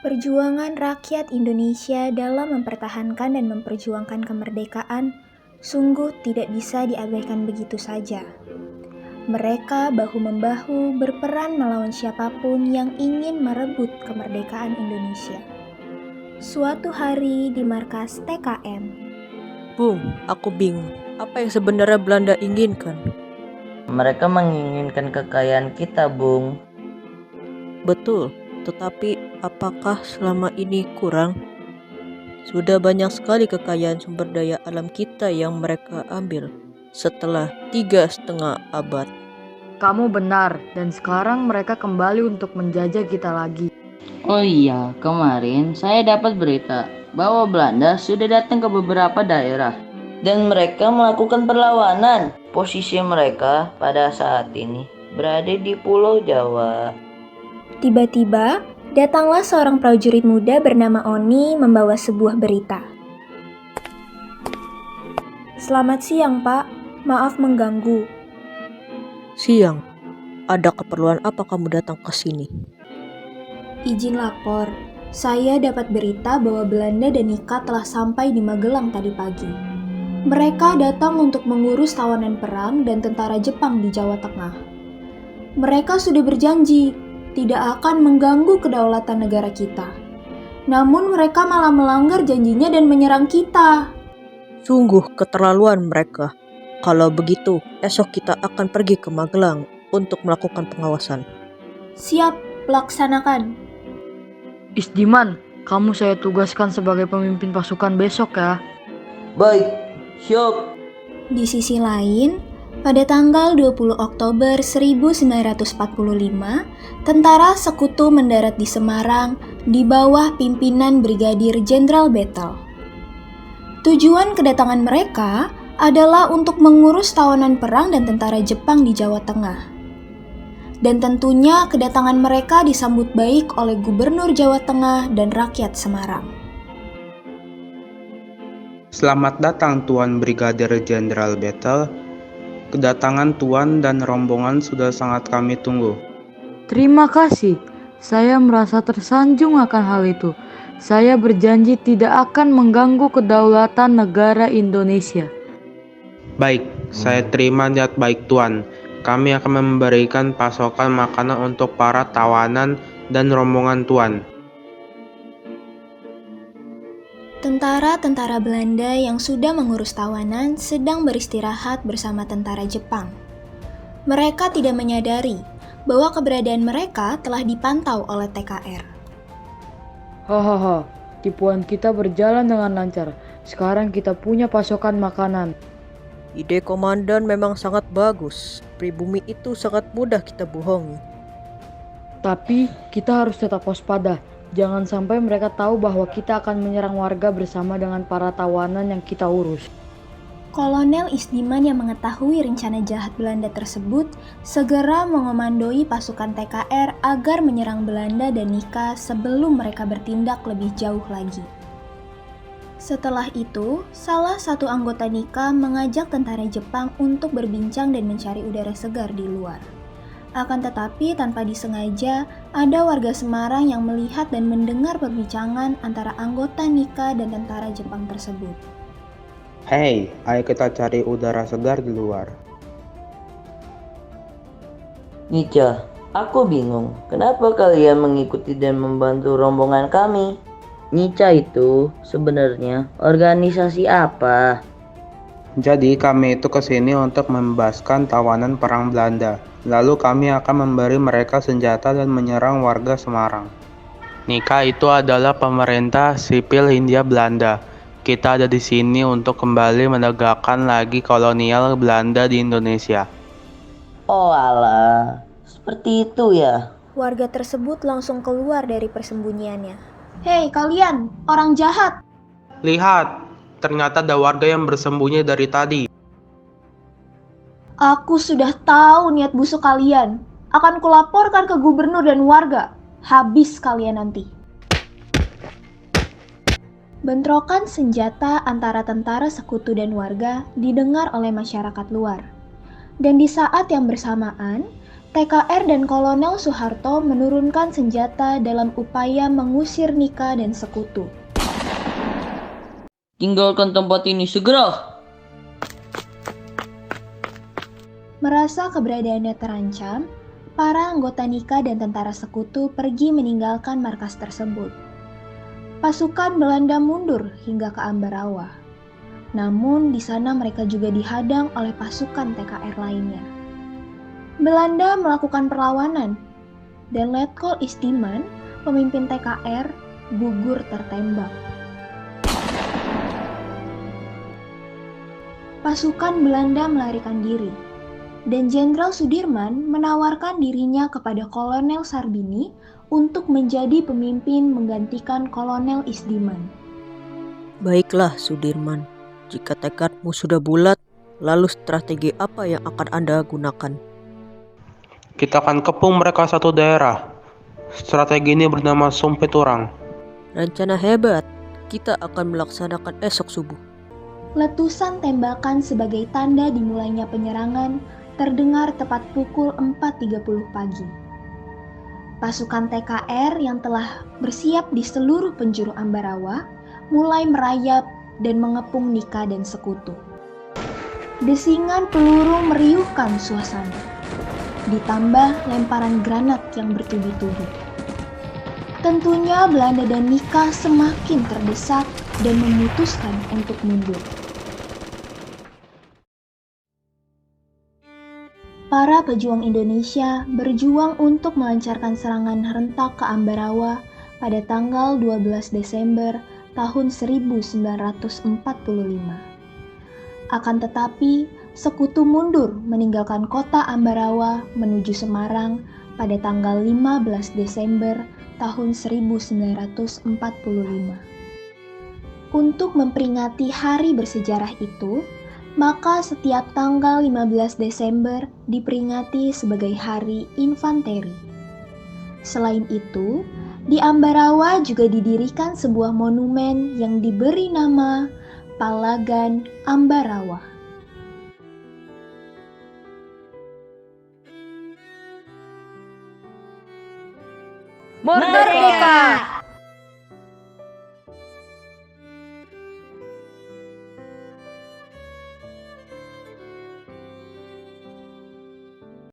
Perjuangan rakyat Indonesia dalam mempertahankan dan memperjuangkan kemerdekaan sungguh tidak bisa diabaikan begitu saja. Mereka bahu-membahu berperan melawan siapapun yang ingin merebut kemerdekaan Indonesia. Suatu hari di markas TKM. Bung, aku bingung. Apa yang sebenarnya Belanda inginkan? Mereka menginginkan kekayaan kita, Bung. Betul, tetapi apakah selama ini kurang? Sudah banyak sekali kekayaan sumber daya alam kita yang mereka ambil setelah 3,5 abad. Kamu benar, dan sekarang mereka kembali untuk menjajah kita lagi. Oh iya, kemarin saya dapat berita bahwa Belanda sudah datang ke beberapa daerah dan mereka melakukan perlawanan. Posisi mereka pada saat ini berada di Pulau Jawa. Tiba-tiba, datanglah seorang prajurit muda bernama Oni membawa sebuah berita. Selamat siang, Pak. Maaf mengganggu. Siang, ada keperluan apa kamu datang ke sini? Izin lapor. Saya dapat berita bahwa Belanda dan Nika telah sampai di Magelang tadi pagi. Mereka datang untuk mengurus tawanan perang dan tentara Jepang di Jawa Tengah. Mereka sudah berjanji tidak akan mengganggu kedaulatan negara kita. Namun mereka malah melanggar janjinya dan menyerang kita. Sungguh keterlaluan mereka. Kalau begitu, esok kita akan pergi ke Magelang untuk melakukan pengawasan. Siap, laksanakan. Isdiman, kamu saya tugaskan sebagai pemimpin pasukan besok ya. Baik, siap. Di sisi lain, pada tanggal 20 Oktober 1945, tentara sekutu mendarat di Semarang di bawah pimpinan Brigadir Jenderal Bethel. Tujuan kedatangan mereka adalah untuk mengurus tawanan perang dan tentara Jepang di Jawa Tengah. Dan tentunya kedatangan mereka disambut baik oleh Gubernur Jawa Tengah dan rakyat Semarang. Selamat datang Tuan Brigadir Jenderal Bethel. Kedatangan Tuan dan rombongan sudah sangat kami tunggu. Terima kasih, saya merasa tersanjung akan hal itu. Saya berjanji tidak akan mengganggu kedaulatan negara Indonesia. Baik, saya terima niat baik Tuan. Kami akan memberikan pasokan makanan untuk para tawanan dan rombongan Tuan. Tentara-tentara Belanda yang sudah mengurus tawanan sedang beristirahat bersama tentara Jepang. Mereka tidak menyadari bahwa keberadaan mereka telah dipantau oleh TKR. Hahaha, tipuan kita berjalan dengan lancar. Sekarang kita punya pasokan makanan. Ide komandan memang sangat bagus. Pribumi itu sangat mudah kita bohongi. Tapi kita harus tetap waspada. Jangan sampai mereka tahu bahwa kita akan menyerang warga bersama dengan para tawanan yang kita urus. Kolonel Isdiman yang mengetahui rencana jahat Belanda tersebut segera mengomandoi pasukan TKR agar menyerang Belanda dan Nika sebelum mereka bertindak lebih jauh lagi. Setelah itu, salah satu anggota Nika mengajak tentara Jepang untuk berbincang dan mencari udara segar di luar. Akan tetapi tanpa disengaja, ada warga Semarang yang melihat dan mendengar perbincangan antara anggota Nika dan tentara Jepang tersebut. Hei, ayo kita cari udara segar di luar. Nica, aku bingung. Kenapa kalian mengikuti dan membantu rombongan kami? Nica itu sebenarnya organisasi apa? Jadi kami itu kesini untuk membebaskan tawanan perang Belanda. Lalu kami akan memberi mereka senjata dan menyerang warga Semarang. Nika itu adalah pemerintah sipil Hindia Belanda. Kita ada di sini untuk kembali menegakkan lagi kolonial Belanda di Indonesia. Oh alah, seperti itu ya. Warga tersebut langsung keluar dari persembunyiannya. Hei kalian, orang jahat! Lihat, ternyata ada warga yang bersembunyi dari tadi. Aku sudah tahu niat busuk kalian. Akan kulaporkan ke gubernur dan warga. Habis kalian nanti. Bentrokan senjata antara tentara sekutu dan warga didengar oleh masyarakat luar. Dan di saat yang bersamaan, TKR dan Kolonel Soeharto menurunkan senjata dalam upaya mengusir Nika dan sekutu. Tinggalkan tempat ini segera. Merasa keberadaannya terancam, para anggota Nika dan tentara sekutu pergi meninggalkan markas tersebut. Pasukan Belanda mundur hingga ke Ambarawa. Namun di sana mereka juga dihadang oleh pasukan TKR lainnya. Belanda melakukan perlawanan dan Letkol Istiman, pemimpin TKR, gugur tertembak. Pasukan Belanda melarikan diri, dan Jenderal Sudirman menawarkan dirinya kepada Kolonel Sarbini untuk menjadi pemimpin menggantikan Kolonel Isdiman. Baiklah Sudirman, jika tekadmu sudah bulat, lalu strategi apa yang akan Anda gunakan? Kita akan kepung mereka satu daerah. Strategi ini bernama Sumpit Urang. Rencana hebat, kita akan melaksanakan esok subuh. Letusan tembakan sebagai tanda dimulainya penyerangan terdengar tepat pukul 4.30 pagi. Pasukan TKR yang telah bersiap di seluruh penjuru Ambarawa mulai merayap dan mengepung Nika dan sekutu. Desingan peluru meriuhkan suasana, ditambah lemparan granat yang bertubi-tubi. Tentunya Belanda dan Nika semakin terdesak dan memutuskan untuk mundur. Para pejuang Indonesia berjuang untuk melancarkan serangan rentak ke Ambarawa pada tanggal 12 Desember tahun 1945. Akan tetapi, sekutu mundur meninggalkan kota Ambarawa menuju Semarang pada tanggal 15 Desember tahun 1945. Untuk memperingati hari bersejarah itu, maka setiap tanggal 15 Desember diperingati sebagai Hari Infanteri. Selain itu, di Ambarawa juga didirikan sebuah monumen yang diberi nama Palagan Ambarawa. Merdeka!